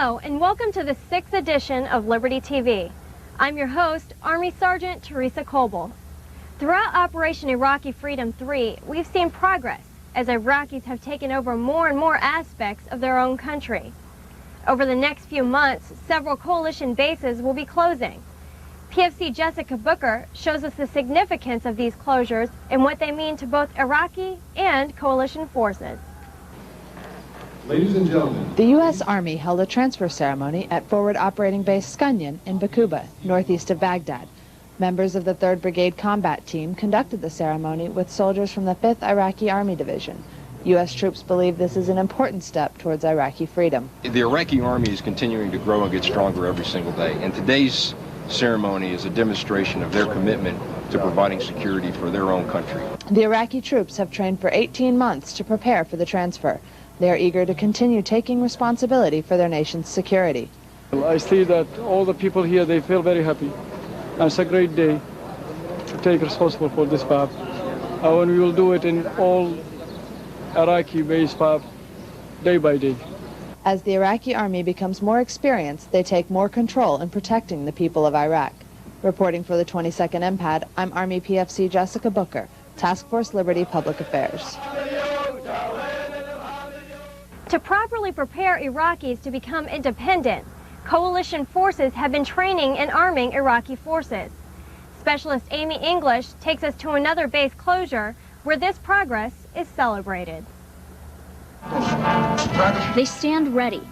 Hello, and welcome to the 6th edition of Liberty TV. I'm your host, Army Sergeant Teresa Coble. Throughout Operation Iraqi Freedom 3, we've seen progress as Iraqis have taken over more and more aspects of their own country. Over the next few months, several coalition bases will be closing. PFC Jessica Booker shows us the significance of these closures and what they mean to both Iraqi and coalition forces. Ladies and gentlemen, the U.S. Army held a transfer ceremony at Forward Operating Base Skunyan in Bakuba, northeast of Baghdad. Members of the 3rd Brigade Combat Team conducted the ceremony with soldiers from the 5th Iraqi Army Division. U.S. troops believe this is an important step towards Iraqi freedom. The Iraqi Army is continuing to grow and get stronger every single day, and today's ceremony is a demonstration of their commitment to providing security for their own country. The Iraqi troops have trained for 18 months to prepare for the transfer. They are eager to continue taking responsibility for their nation's security. I see that all the people here, they feel very happy. And it's a great day to take responsible for this PAB. And we will do it in all Iraqi base PAB, day by day. As the Iraqi Army becomes more experienced, they take more control in protecting the people of Iraq. Reporting for the 22nd MPAD, I'm Army PFC Jessica Booker, Task Force Liberty Public Affairs. To properly prepare Iraqis to become independent, coalition forces have been training and arming Iraqi forces. Specialist Amy English takes us to another base closure where this progress is celebrated. They stand ready,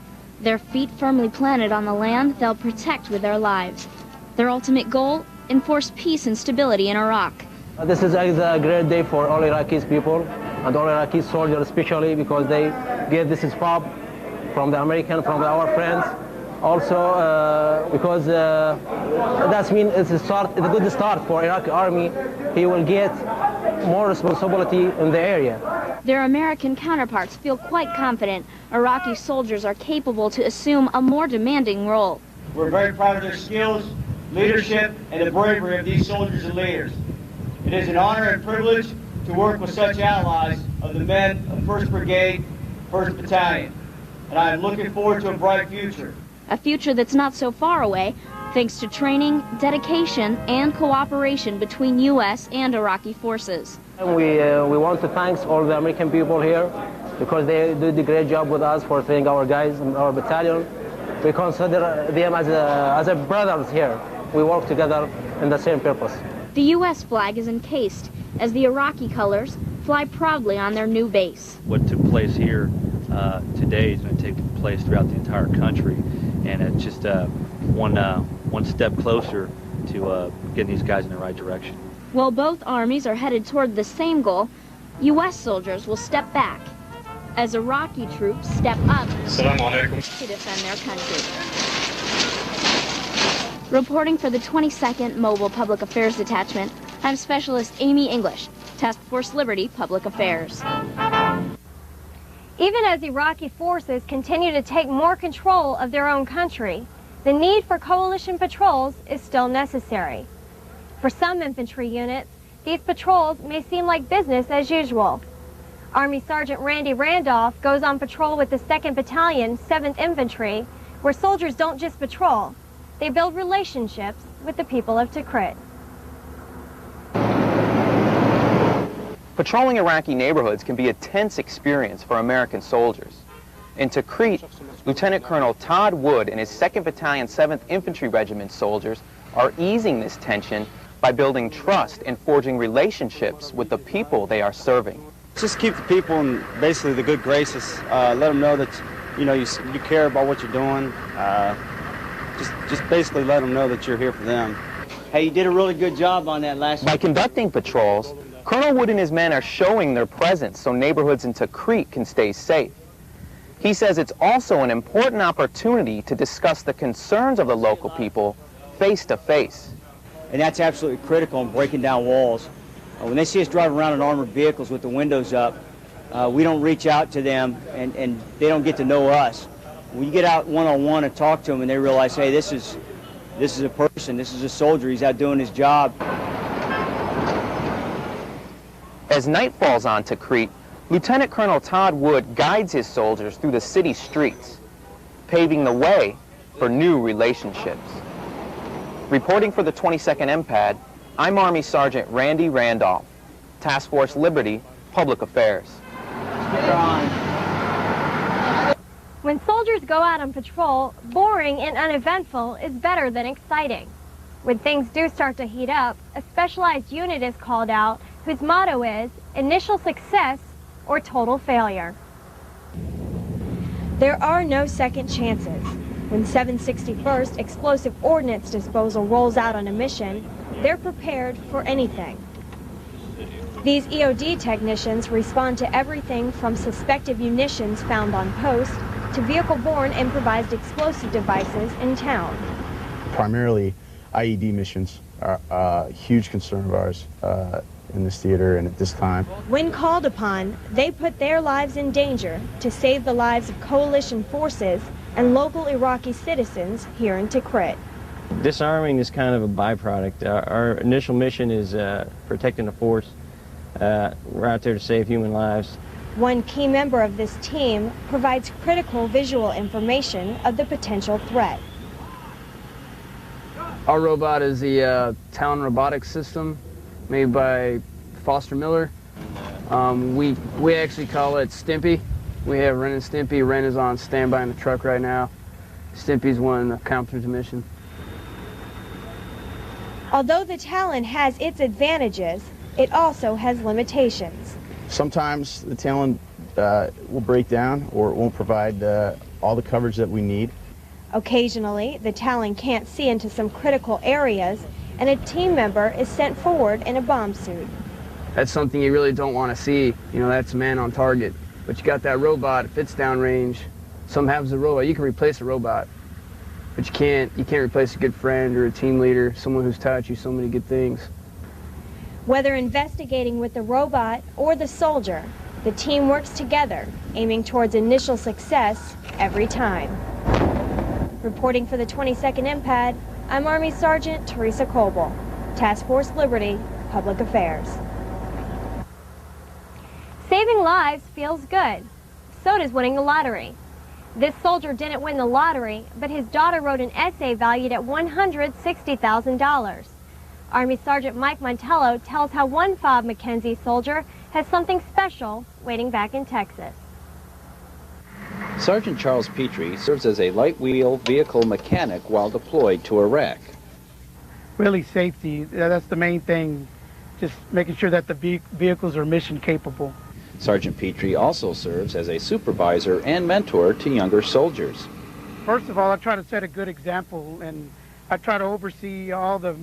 their feet firmly planted on the land they'll protect with their lives. Their ultimate goal, enforce peace and stability in Iraq. This is a great day for all Iraqi people and all Iraqi soldiers, especially because they get this PAB from the American, from our friends. Also, because that means it's a good start for Iraqi Army. He will get more responsibility in the area. Their American counterparts feel quite confident Iraqi soldiers are capable to assume a more demanding role. We're very proud of their skills, leadership, and the bravery of these soldiers and leaders. It is an honor and privilege to work with such allies of the men of 1st Brigade, 1st Battalion, and I am looking forward to a bright future. A future that's not so far away, thanks to training, dedication, and cooperation between U.S. and Iraqi forces. We want to thank all the American people here because they did a great job with us for training our guys in our battalion. We consider them as a brothers here. We work together in the same purpose. The U.S. flag is encased as the Iraqi colors fly proudly on their new base. What took place here today is going to take place throughout the entire country, and it's just one step closer to getting these guys in the right direction. While both armies are headed toward the same goal, U.S. soldiers will step back as Iraqi troops step up to defend their country. Reporting for the 22nd Mobile Public Affairs Detachment, I'm Specialist Amy English, Task Force Liberty Public Affairs. Even as Iraqi forces continue to take more control of their own country, the need for coalition patrols is still necessary. For some infantry units, these patrols may seem like business as usual. Army Sergeant Randy Randolph goes on patrol with the 2nd Battalion, 7th Infantry, where soldiers don't just patrol, they build relationships with the people of Tikrit. Patrolling Iraqi neighborhoods can be a tense experience for American soldiers. In Tikrit, Lieutenant Colonel Todd Wood and his 2nd Battalion 7th Infantry Regiment soldiers are easing this tension by building trust and forging relationships with the people they are serving. Just keep the people in basically the good graces. Let them know that you care about what you're doing. Just basically let them know that you're here for them. Hey, you did a really good job on that last By conducting patrols, Colonel Wood and his men are showing their presence so neighborhoods in Tikrit can stay safe. He says it's also an important opportunity to discuss the concerns of the local people face to face. And that's absolutely critical in breaking down walls. When they see us driving around in armored vehicles with the windows up, we don't reach out to them and they don't get to know us. When you get out one-on-one and talk to them and they realize, hey, this is a person, this is a soldier, he's out doing his job. As night falls on Tikrit, Lieutenant Colonel Todd Wood guides his soldiers through the city streets. paving the way for new relationships. Reporting for the 22nd MPAD, I'm Army Sergeant Randy Randolph, Task Force Liberty, Public Affairs. When soldiers go out on patrol, boring and uneventful is better than exciting. When things do start to heat up, a specialized unit is called out whose motto is initial success or total failure. There are no second chances. When 761st Explosive Ordnance Disposal rolls out on a mission, they're prepared for anything. These EOD technicians respond to everything from suspected munitions found on post to vehicle-borne improvised explosive devices in town. Primarily, IED missions are a huge concern of ours in this theater and at this time. When called upon, they put their lives in danger to save the lives of coalition forces and local Iraqi citizens here in Tikrit. Disarming is kind of a byproduct. Our initial mission is protecting the force. We're out there to save human lives. One key member of this team provides critical visual information of the potential threat. Our robot is the Talon Robotics System made by Foster Miller. We actually call it Stimpy. We have Ren and Stimpy. Ren is on standby in the truck right now. Stimpy's one accomplished the mission. Although the Talon has its advantages, it also has limitations. Sometimes the Talon will break down or it won't provide all the coverage that we need. Occasionally, the Talon can't see into some critical areas, and a team member is sent forward in a bomb suit. That's something you really don't want to see. You know, that's man on target. But you got that robot, if it's downrange, something happens to the robot, you can replace a robot. But you can't replace a good friend or a team leader, someone who's taught you so many good things. Whether investigating with the robot or the soldier, the team works together, aiming towards initial success every time. Reporting for the 22nd MPAD, I'm Army Sergeant Teresa Coble, Task Force Liberty, Public Affairs. Saving lives feels good. So does winning the lottery. This soldier didn't win the lottery, but his daughter wrote an essay valued at $160,000. Army Sergeant Mike Montello tells how one FOB McKenzie soldier has something special waiting back in Texas. Sergeant Charles Petrie serves as a light wheel vehicle mechanic while deployed to Iraq. Really safety, that's the main thing, just making sure that the vehicles are mission capable. Sergeant Petrie also serves as a supervisor and mentor to younger soldiers. First of all, I try to set a good example, and I try to oversee all the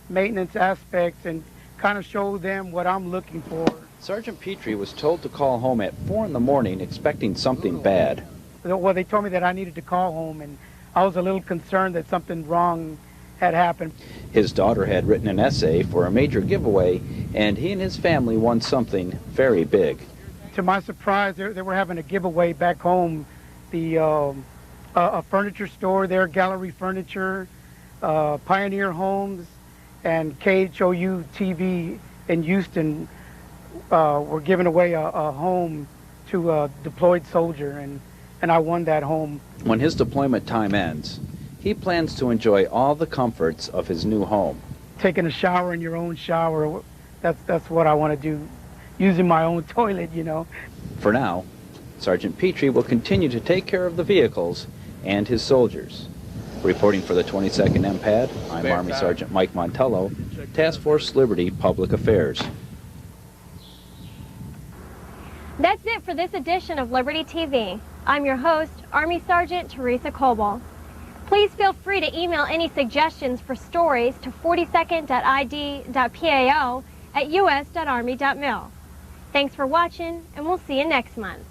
maintenance aspects and kind of show them what I'm looking for. Sergeant Petrie was told to call home at 4 in the morning expecting something bad. Well, they told me that I needed to call home, and I was a little concerned that something wrong had happened. His daughter had written an essay for a major giveaway, and he and his family won something very big. To my surprise, they were having a giveaway back home. A furniture store there, Gallery Furniture, Pioneer Homes, and KHOU TV in Houston were giving away a home to a deployed soldier, and I won that home. When his deployment time ends, he plans to enjoy all the comforts of his new home. Taking a shower in your own shower, that's what I want to do. Using my own toilet, you know. For now, Sergeant Petrie will continue to take care of the vehicles and his soldiers. Reporting for the 22nd MPAD, I'm Army Sergeant Mike Montello, Task Force Liberty Public Affairs. That's it for this edition of Liberty TV. I'm your host, Army Sergeant Teresa Coble. Please feel free to email any suggestions for stories to 42nd.id.pao@us.army.mil. Thanks for watching, and we'll see you next month.